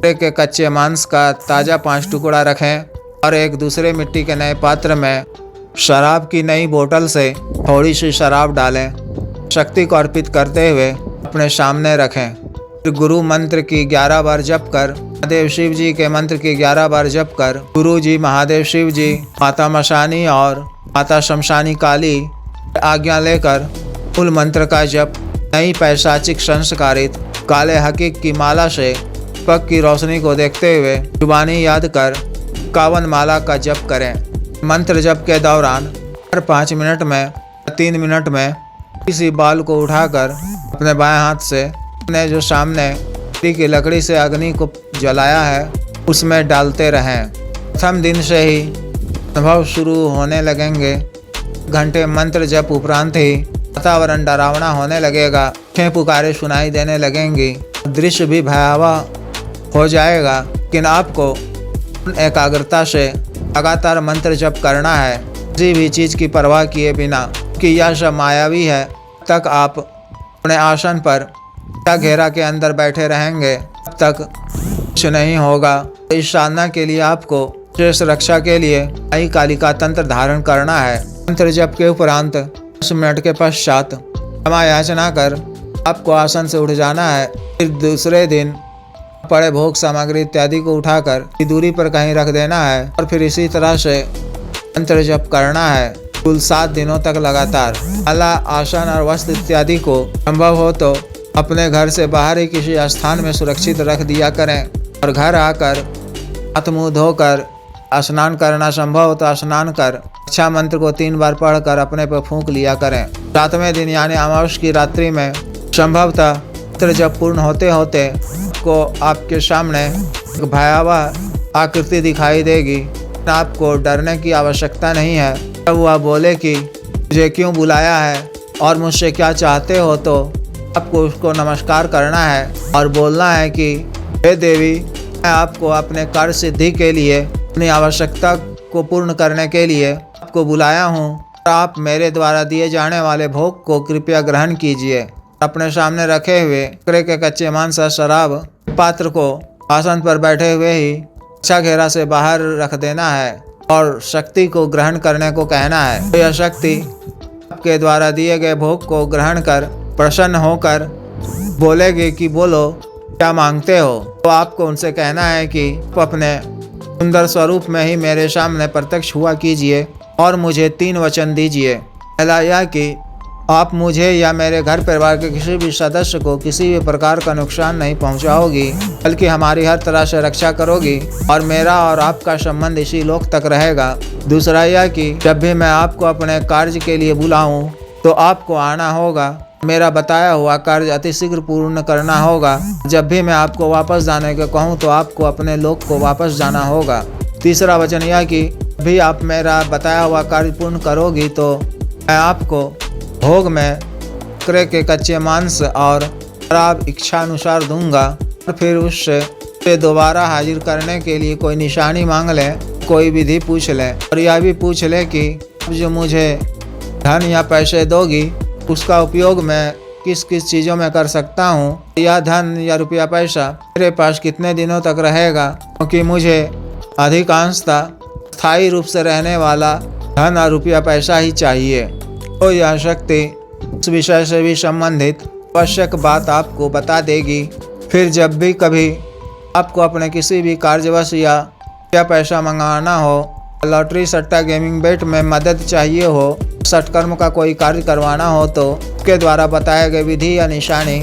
के कच्चे मांस का ताज़ा 5 टुकड़ा रखें और एक दूसरे मिट्टी के नए पात्र में शराब की नई बोतल से थोड़ी सी शराब डालें। शक्ति को अर्पित करते हुए अपने सामने रखें। फिर गुरु मंत्र की 11 बार जप कर, महादेव शिव जी के मंत्र की 11 बार जप कर, गुरु जी, महादेव शिव जी, माता मशानी और माता शमशानी काली आज्ञा लेकर मूल मंत्र का जप नई पैशाचिक संस्कारित काले हकीक की माला से पग की रोशनी को देखते हुए जुबानी याद कर 51 माला का जप करें। मंत्र जप के दौरान हर 5 मिनट में 3 मिनट में किसी बाल को उठाकर अपने बाएं हाथ से अपने जो सामने की लकड़ी से अग्नि को जलाया है उसमें डालते रहें। प्रथम दिन से ही अनुभव शुरू होने लगेंगे। घंटे मंत्र जप उपरांत ही वातावरण डरावना होने लगेगा। आँखें पुकारे सुनाई देने लगेंगी। दृश्य भी भयावह हो जाएगा। लेकिन आपको एकाग्रता से लगातार मंत्र जप करना है, किसी भी चीज़ की परवाह किए बिना, कि यह सब मायावी है। तक आप अपने आसन पर घेरा के अंदर बैठे रहेंगे तब तक कुछ नहीं होगा। इस साधना के लिए आपको शेष रक्षा के लिए आई कालिका तंत्र धारण करना है। मंत्र जप के उपरांत 10 मिनट के पश्चात क्षमा याचना कर आपको आसन से उठ जाना है। फिर दूसरे दिन पड़े भोग सामग्री इत्यादि को उठाकर दूरी पर कहीं रख देना है और फिर इसी तरह से मंत्र जप करना है कुल 7 दिनों तक लगातार। माला, आसन और वस्त्र इत्यादि को संभव हो तो अपने घर से बाहर ही किसी स्थान में सुरक्षित रख दिया करें और घर आकर हाथ मुँह धोकर स्नान करना संभव हो तो स्नान कर अच्छा मंत्र को 3 बार पढ़कर अपने पर फूंक लिया करें। 7वें दिन यानी अमावस की रात्रि में संभवतः मंत्र जब पूर्ण होते होते को आपके सामने एक भयावह आकृति दिखाई देगी। आपको डरने की आवश्यकता नहीं है। जब वह बोले कि मुझे क्यों बुलाया है और मुझसे क्या चाहते हो, तो आपको उसको नमस्कार करना है और बोलना है कि हे देवी, मैं आपको अपने कार्य सिद्धि के लिए, अपनी आवश्यकता को पूर्ण करने के लिए आपको बुलाया हूँ और आप मेरे द्वारा दिए जाने वाले भोग को कृपया ग्रहण कीजिए। अपने सामने रखे हुए बकरे के कच्चे मांस और शराब पात्र को आसन पर बैठे हुए ही अच्छा घेरा से बाहर रख देना है और शक्ति को ग्रहण करने को कहना है। तो यह शक्ति आपके द्वारा दिए गए भोग को ग्रहण कर प्रसन्न होकर बोलेगी कि बोलो क्या मांगते हो। तो आपको उनसे कहना है कि आप अपने सुंदर स्वरूप में ही मेरे सामने प्रत्यक्ष हुआ कीजिए और मुझे 3 वचन दीजिए। पहला यह कि आप मुझे या मेरे घर परिवार के किसी भी सदस्य को किसी भी प्रकार का नुकसान नहीं पहुंचाओगी, बल्कि हमारी हर तरह से रक्षा करोगी और मेरा और आपका संबंध इसी लोक तक रहेगा। दूसरा यह कि जब भी मैं आपको अपने कार्य के लिए बुलाऊं तो आपको आना होगा। मेरा बताया हुआ कार्य अतिशीघ्र पूर्ण करना होगा। जब भी मैं आपको वापस जाने को कहूँ तो आपको अपने लोक को वापस जाना होगा। तीसरा वचन यह कि भी आप मेरा बताया हुआ कार्य पूर्ण करोगी तो मैं आपको भोग में बकरे के कच्चे मांस और शराब इच्छानुसार दूंगा और फिर उससे दोबारा हाजिर करने के लिए कोई निशानी मांग लें, कोई विधि पूछ लें और यह भी पूछ लें कि जो मुझे धन या पैसे दोगी उसका उपयोग मैं किस किस चीज़ों में कर सकता हूँ। यह धन या रुपया पैसा मेरे पास कितने दिनों तक रहेगा, क्योंकि मुझे अधिकांशतः स्थायी रूप से रहने वाला धन और रुपया पैसा ही चाहिए। तो यह शक्ति उस विषय से भी संबंधित आवश्यक बात आपको बता देगी। फिर जब भी कभी आपको अपने किसी भी कार्यवश या पैसा मंगाना हो, लॉटरी, सट्टा, गेमिंग बेट में मदद चाहिए हो, सत्कर्म का कोई कार्य करवाना हो तो उसके द्वारा बताए गए विधि या निशानी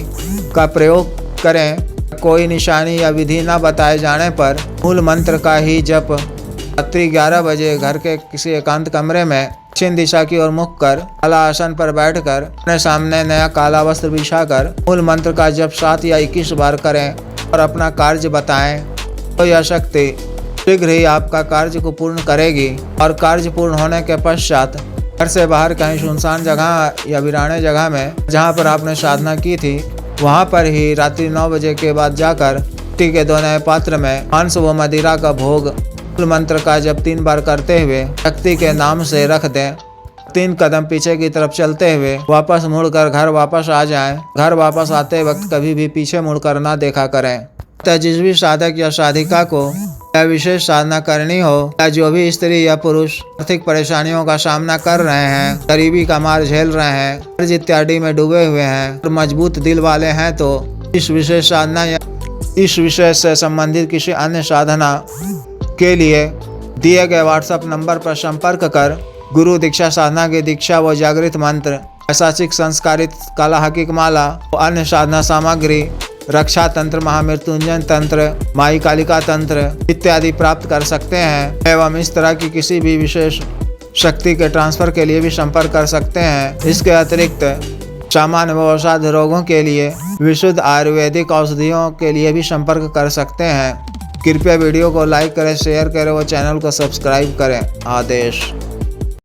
का प्रयोग करें। कोई निशानी या विधि न बताए जाने पर मूल मंत्र का ही जप रात्रि 11 बजे घर के किसी एकांत कमरे में दक्षिण दिशा की ओर मुख कर काला आसन पर बैठकर अपने सामने नया काला वस्त्र बिछाकर मूल मंत्र का जप 7 या 21 बार करें और अपना कार्य बताएं। तो यह शक्ति शीघ्र ही आपका कार्य को पूर्ण करेगी और कार्य पूर्ण होने के पश्चात घर से बाहर कहीं सुनसान जगह या वीराने जगह में जहां पर आपने साधना की थी वहां पर ही रात्रि 9 बजे के बाद जाकर मिट्टी के 2 नए पात्र में मांस व मदिरा का भोग मूल मंत्र का जप 3 बार करते हुए शक्ति के नाम से रख दें। 3 कदम पीछे की तरफ चलते हुए वापस मुड़कर घर वापस आ जाएं। घर वापस आते वक्त कभी भी पीछे मुड़कर ना देखा करें। अतः जिस भी साधक या साधिका को यह विशेष साधना करनी हो, या जो भी स्त्री या पुरुष आर्थिक परेशानियों का सामना कर रहे हैं, गरीबी का मार झेल रहे हैं, कर्ज इत्यादि में डूबे हुए हैं और मजबूत दिल वाले हैं, तो इस विशेष साधना या इस विषय से संबंधित किसी अन्य साधना के लिए दिए गए व्हाट्सएप नंबर पर संपर्क कर गुरु दीक्षा साधना की दीक्षा व जागृत मंत्र, ऐसाचिक संस्कारित काला हकीक माला व अन्य साधना सामग्री, रक्षा तंत्र, महामृत्युंजय तंत्र, माई कालिका तंत्र इत्यादि प्राप्त कर सकते हैं एवं इस तरह की किसी भी विशेष शक्ति के ट्रांसफर के लिए भी संपर्क कर सकते हैं। इसके अतिरिक्त सामान्य व अवसाद रोगों के लिए विशुद्ध आयुर्वेदिक औषधियों के लिए भी संपर्क कर सकते हैं। कृपया वीडियो को लाइक करें, शेयर करें व चैनल को सब्सक्राइब करें। आदेश।